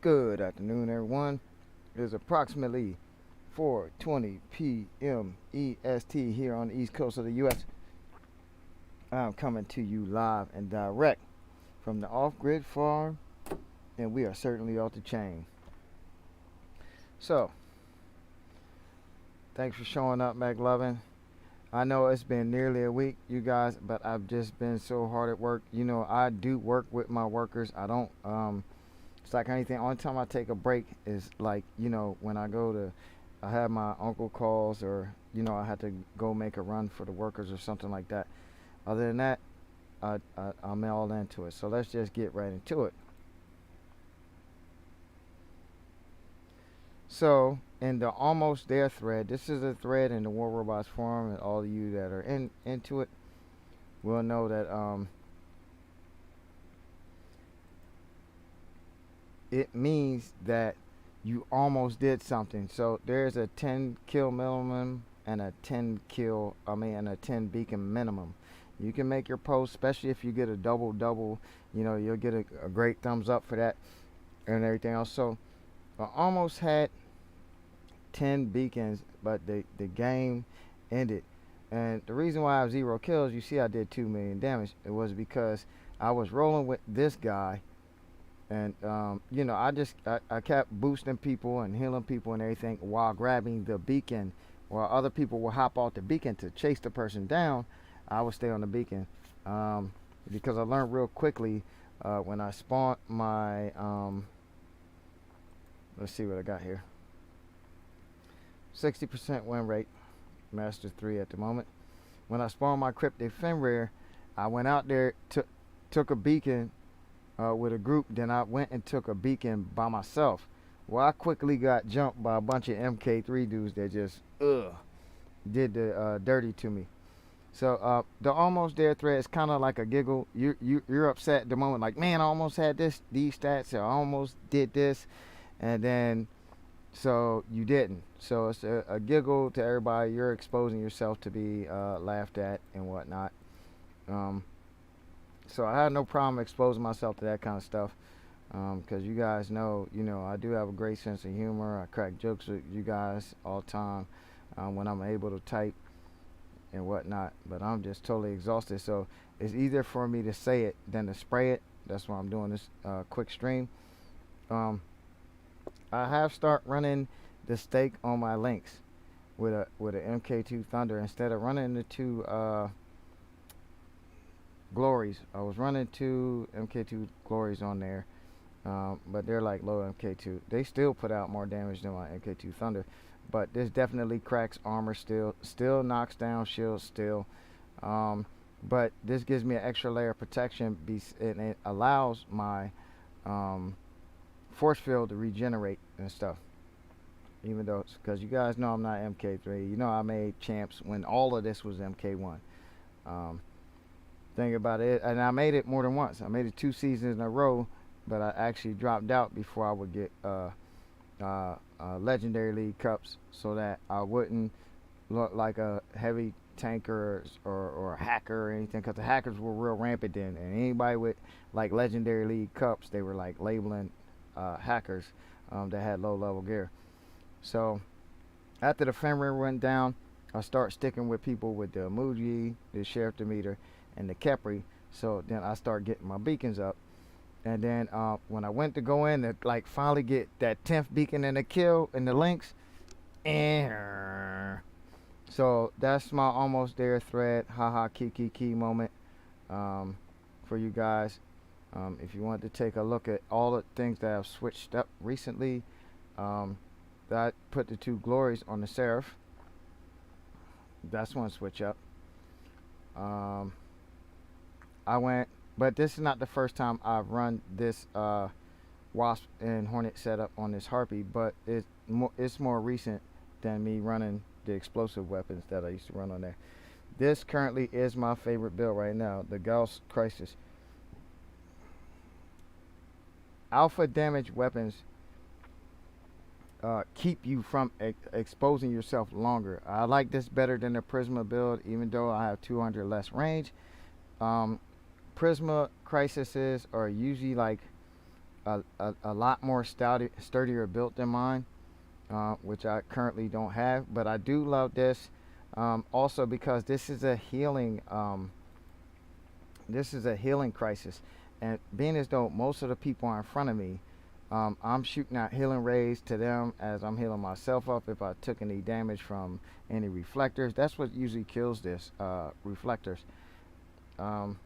Good afternoon, everyone. It is approximately 4:20 p.m. EST here on the East Coast of the U.S. I'm coming to you live and direct from the off-grid farm, and we are certainly off the chain. So, thanks for showing up, McLovin. I know it's been nearly a week, you guys, but I've just been so hard at work. You know, I do work with my workers. I don't. It's like anything. Only time I take a break is like, when I have my uncle calls, or I had to go make a run for the workers or something like that. Other than that, I'm all into it. So let's just get right into it. So in the almost there thread, this is a thread in the War Robots forum, and all of you that are into it will know that it means that you almost did something. So there's a 10 kill minimum and a 10 beacon minimum. You can make your post, especially if you get a double. You'll get a great thumbs up for that and everything else. So I almost had 10 beacons, but the game ended. And the reason why I have 0 kills, you see I did 2 million damage, it was because I was rolling with this guy. And I kept boosting people and healing people and everything while grabbing the beacon. While other people will hop off the beacon to chase the person down, I would stay on the beacon, because I learned real quickly when I spawned my let's see what I got here. 60% win rate, master 3 at the moment. When I spawned my cryptic Fenrir, I went out there, took a beacon with a group. Then I went and took a beacon by myself. Well, I quickly got jumped by a bunch of MK3 dudes that just did the dirty to me. So the almost there thread is kind of like a giggle. You're upset at the moment, like, man, I almost had these stats, or I almost did this, and then so you didn't. So it's a giggle to everybody. You're exposing yourself to be laughed at and whatnot. So I had no problem exposing myself to that kind of stuff, because you guys know, I do have a great sense of humor. I crack jokes with you guys all the time when I'm able to type and whatnot. But I'm just totally exhausted. So it's easier for me to say it than to spray it. That's why I'm doing this quick stream. I have start running the stake on my links with a MK2 Thunder instead of running the two glories. I was running 2 MK2 glories on there, but they're like low MK2. They still put out more damage than my MK2 Thunder, but this definitely cracks armor, still knocks down shields still, but this gives me an extra layer of protection, and it allows my force field to regenerate and stuff. Even though, because you guys know I'm not MK3, I made champs when all of this was MK1. Think about it, and I made it more than once. I made it 2 seasons in a row, but I actually dropped out before I would get legendary league cups, so that I wouldn't look like a heavy tanker or a hacker or anything, because the hackers were real rampant then, and anybody with like legendary league cups, they were like labeling hackers that had low level gear. So after the Fenrir went down, I start sticking with people with the emoji, the sheriff Demeter, and the Kepri. So then I start getting my beacons up, and then when I went to go in to like finally get that 10th beacon and a kill in the links, so that's my almost there thread, haha, key moment, for you guys. If you want to take a look at all the things that I've switched up recently, I put the 2 glories on the Seraph. That's one switch up. But this is not the first time I've run this Wasp and Hornet setup on this Harpy, but it's more recent than me running the explosive weapons that I used to run on there. This currently is my favorite build right now, the Gauss Crisis. Alpha damage weapons keep you from exposing yourself longer. I like this better than the Prisma build, even though I have 200 less range. Prisma crises are usually like a lot more sturdier built than mine, which I currently don't have. But I do love this, also because this is a healing crisis, and being as though most of the people are in front of me, I'm shooting out healing rays to them as I'm healing myself up. If I took any damage from any reflectors, that's what usually kills this, reflectors. Um,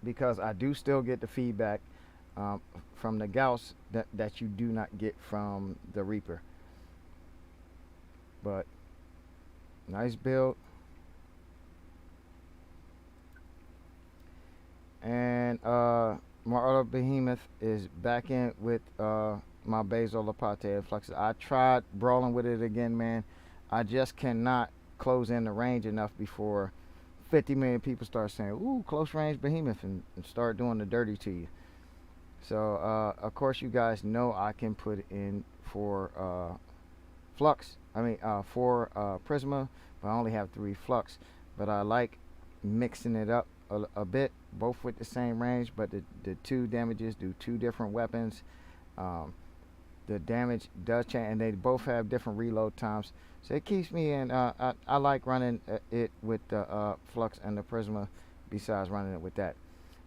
because I do still get the feedback, um, from the Gauss that you do not get from the Reaper. But nice build. And my other behemoth is back in with my Basil Lapate Fluxes. I tried brawling with it again, man. I just cannot close in the range enough before 50 million people start saying, ooh, close range behemoth, and start doing the dirty to you. So, of course, you guys know I can put in for Flux. I mean, for Prisma, but I only have 3 Flux. But I like mixing it up a bit, both with the same range, but the 2 damages do 2 different weapons. Um, the damage does change, and they both have different reload times. So it keeps me in. I like running it with the Flux and the Prisma, besides running it with that.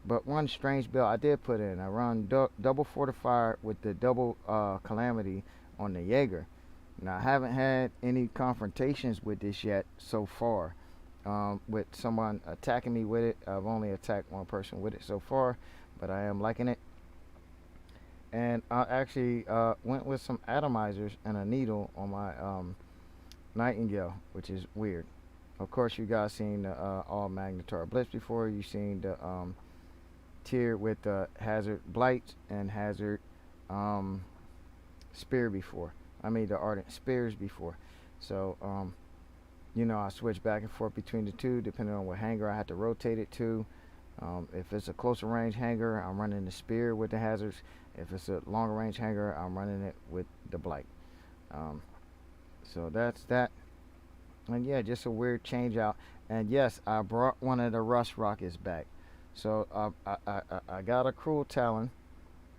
But one strange build I did put in, I run double fortified with the double calamity on the Jaeger. Now I haven't had any confrontations with this yet so far, with someone attacking me with it. I've only attacked one person with it so far, but I am liking it. And I actually went with some atomizers and a needle on my Nightingale, which is weird. Of course, you guys seen the all Magnetar Blitz before. You seen the tier with the Hazard Blight and Hazard Spear before. I mean the Ardent Spears before. So you know, I switch back and forth between the 2 depending on what hanger I have to rotate it to. If it's a closer range hanger, I'm running the Spear with the hazards. If it's a longer range hanger, I'm running it with the Blight. So that's that. And yeah, just a weird change out. And yes, I brought one of the Rust Rockets back. So I got a Cruel Talon,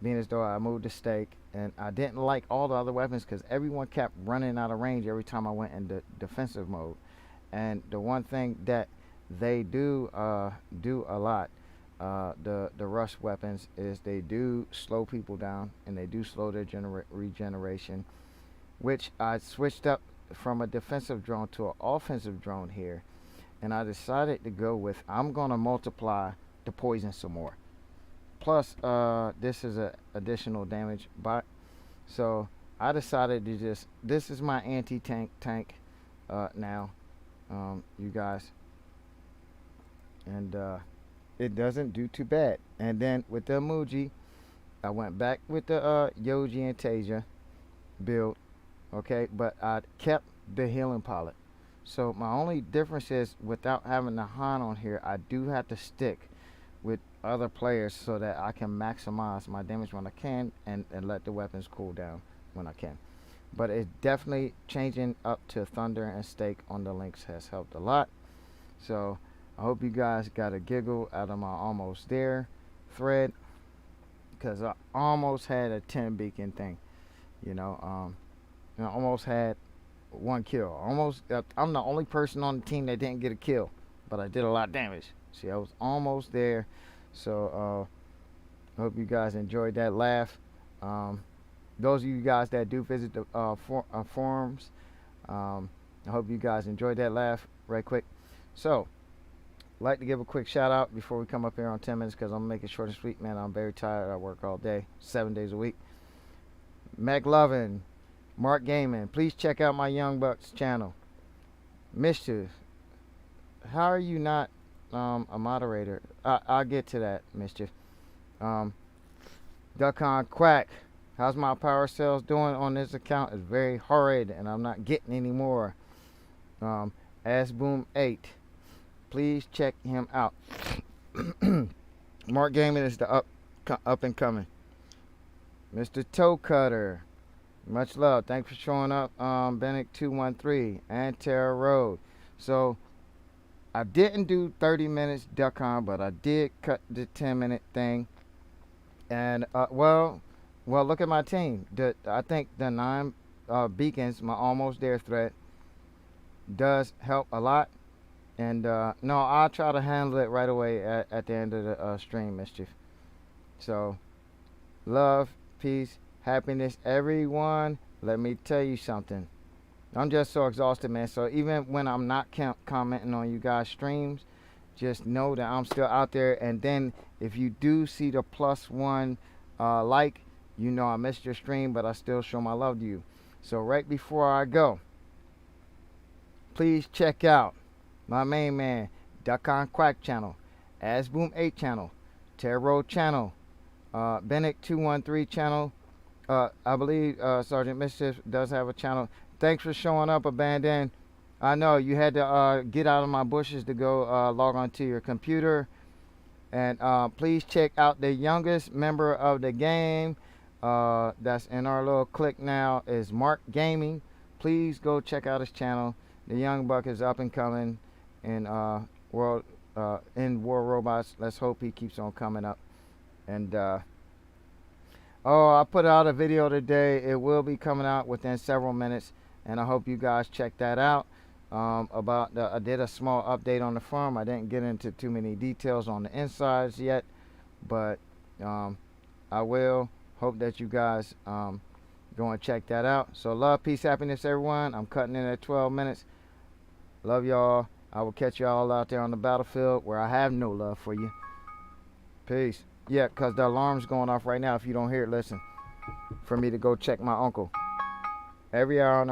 being as though I moved the stake, and I didn't like all the other weapons because everyone kept running out of range every time I went into defensive mode. And the one thing that they do do a lot, the Rust weapons, is they do slow people down, and they do slow their regeneration, which I switched up from a defensive drone to an offensive drone here, and I decided to go with, I'm gonna multiply the poison some more. Plus, this is a additional damage bot, so I decided to just, this is my anti-tank now, you guys, and it doesn't do too bad. And then with the emoji, I went back with the Yoji and Tasia build, okay, but I kept the healing pilot. So my only difference is, without having the Han on here, I do have to stick with other players so that I can maximize my damage when I can, and let the weapons cool down when I can. But it's definitely changing up to Thunder and Stake on the links has helped a lot. So I hope you guys got a giggle out of my almost there thread, because I almost had a 10 beacon thing, you know, almost had 1 kill. Almost, I'm the only person on the team that didn't get a kill, but I did a lot of damage. See, I was almost there. So I hope you guys enjoyed that laugh. Those of you guys that do visit the forums, I hope you guys enjoyed that laugh right quick. So I'd like to give a quick shout out before we come up here on 10 minutes, because I'm gonna make it short and sweet, man. I'm very tired. I work all day, 7 days a week. McLovin, Mark Gaming, please check out my Young Bucks channel. Mischief, how are you not a moderator? I'll get to that, Mischief. Duckon Quack, how's my power sales doing on this account? It's very horrid, and I'm not getting any more. Asboom 8, please check him out. Mark Gaming is the up and coming. Mr. Toe Cutter, much love. Thanks for showing up. Bennett 213 and Terra Road. So I didn't do 30 minutes Duck On, but I did cut the 10-minute thing. And well, look at my team. I think the 9 beacons, my almost there threat, does help a lot. And no, I'll try to handle it right away at the end of the stream, Mischief. So, love, peace, happiness, everyone. Let me tell you something. I'm just so exhausted, man. So even when I'm not commenting on you guys' streams, just know that I'm still out there. And then if you do see the +1 like, you know I missed your stream, but I still show my love to you. So right before I go, please check out my main man, Duck on Quack channel, Asboom 8 channel, Tarot channel, Bennett 213 channel. I believe Sergeant Mischief does have a channel. Thanks for showing up, Abandon. I know you had to get out of my bushes to go log on to your computer. And please check out the youngest member of the game that's in our little clique now is Mark Gaming. Please go check out his channel. The young buck is up and coming in world in War Robots. Let's hope he keeps on coming up. And oh, I put out a video today. It will be coming out within several minutes, and I hope you guys check that out. I did a small update on the farm. I didn't get into too many details on the insides yet, but I will. Hope that you guys go and check that out. So love, peace, happiness, everyone. I'm cutting in at 12 minutes. Love y'all. I will catch y'all out there on the battlefield where I have no love for you. Peace. Yeah, because the alarm's going off right now. If you don't hear it, listen. For me to go check my uncle. Every hour and a